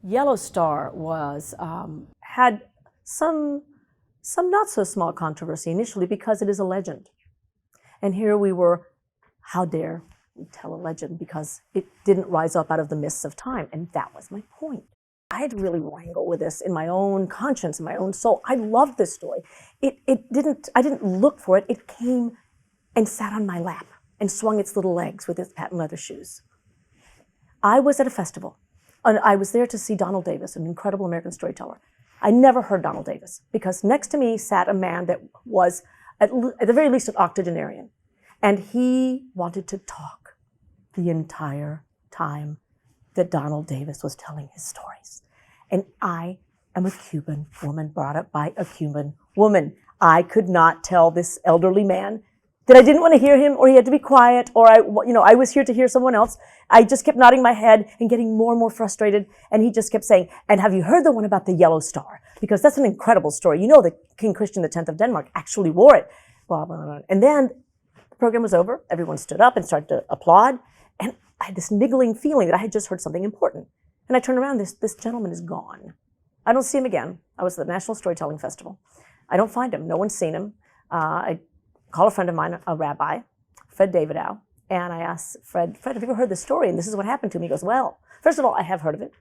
Yellow Star was had some not so small controversy initially because it is a legend, and here we were. How dare we tell a legend because it didn't rise up out of the mists of time, and that was my point. I had to really wrangle with this in my own conscience, in my own soul. I loved this story. I didn't look for it. It came and sat on my lap and swung its little legs with its patent leather shoes. I was at a festival, and I was there to see Donald Davis, an incredible American storyteller. I never heard Donald Davis because next to me sat a man that was, at the very least, an octogenarian. And he wanted to talk the entire time that Donald Davis was telling his stories. And I am a Cuban woman brought up by a Cuban woman. I could not tell this elderly man that I didn't want to hear him, or he had to be quiet, or I was here to hear someone else. I just kept nodding my head and getting more and more frustrated. And he just kept saying, "And have you heard the one about the Yellow Star? Because that's an incredible story. You know that King Christian X of Denmark actually wore it." Blah, blah, blah. And then the program was over. Everyone stood up and started to applaud. And I had this niggling feeling that I had just heard something important. And I turned around, this gentleman is gone. I don't see him again. I was at the National Storytelling Festival. I don't find him. No one's seen him. I call a friend of mine, a rabbi, Fred Davidow, and I asked Fred, have you ever heard this story? And this is what happened to me. He goes, well, first of all, I have heard of it.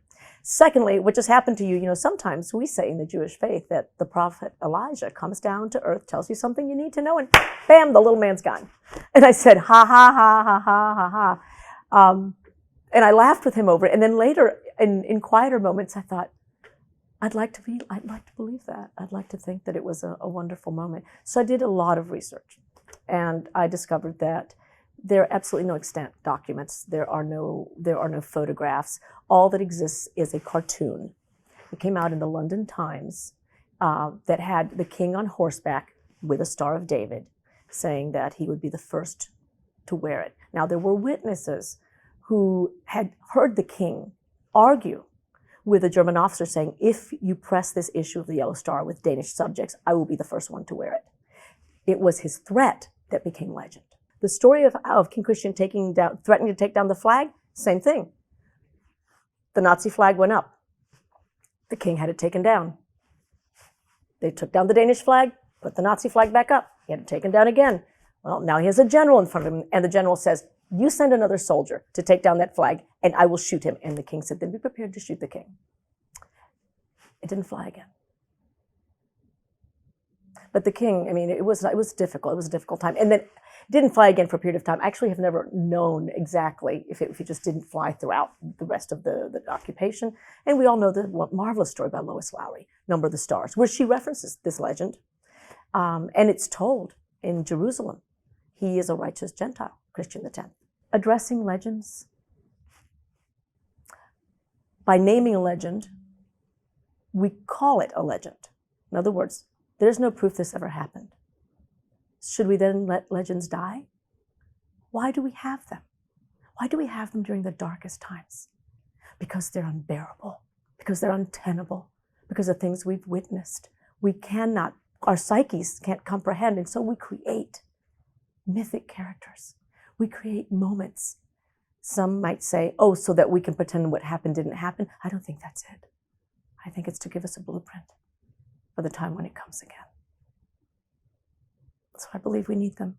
Secondly, what just happened to you, sometimes we say in the Jewish faith that the prophet Elijah comes down to earth, tells you something you need to know, and bam, the little man's gone. And I said, ha, ha, ha, ha, ha, ha, ha. And I laughed with him over it. And then later, in quieter moments, I thought, I'd like to believe that. I'd like to think that it was a wonderful moment. So I did a lot of research, and I discovered that there are absolutely no extant documents. There are no photographs. All that exists is a cartoon. It came out in the London Times that had the king on horseback with a Star of David, saying that he would be the first to wear it. Now, there were witnesses who had heard the king argue with a German officer saying, if you press this issue of the Yellow Star with Danish subjects, I will be the first one to wear it. It was his threat that became legend. The story of King Christian threatening to take down the flag, same thing. The Nazi flag went up. The king had it taken down. They took down the Danish flag, put the Nazi flag back up. He had it taken down again. Well, now he has a general in front of him, and the general says, you send another soldier to take down that flag, and I will shoot him. And the king said, then be prepared to shoot the king. It didn't fly again. But the king, it was difficult. It was a difficult time. And then it didn't fly again for a period of time. I actually have never known exactly if it just didn't fly throughout the rest of the occupation. And we all know the marvelous story by Lois Lowry, Number of the Stars, where she references this legend. And it's told in Jerusalem. He is a righteous Gentile, Christian X. Addressing legends. By naming a legend, we call it a legend. In other words, there's no proof this ever happened. Should we then let legends die? Why do we have them? Why do we have them during the darkest times? Because they're unbearable, because they're untenable, because of things we've witnessed. Our psyches can't comprehend, and so we create mythic characters. We create moments. Some might say, oh, so that we can pretend what happened didn't happen. I don't think that's it. I think it's to give us a blueprint for the time when it comes again. So I believe we need them.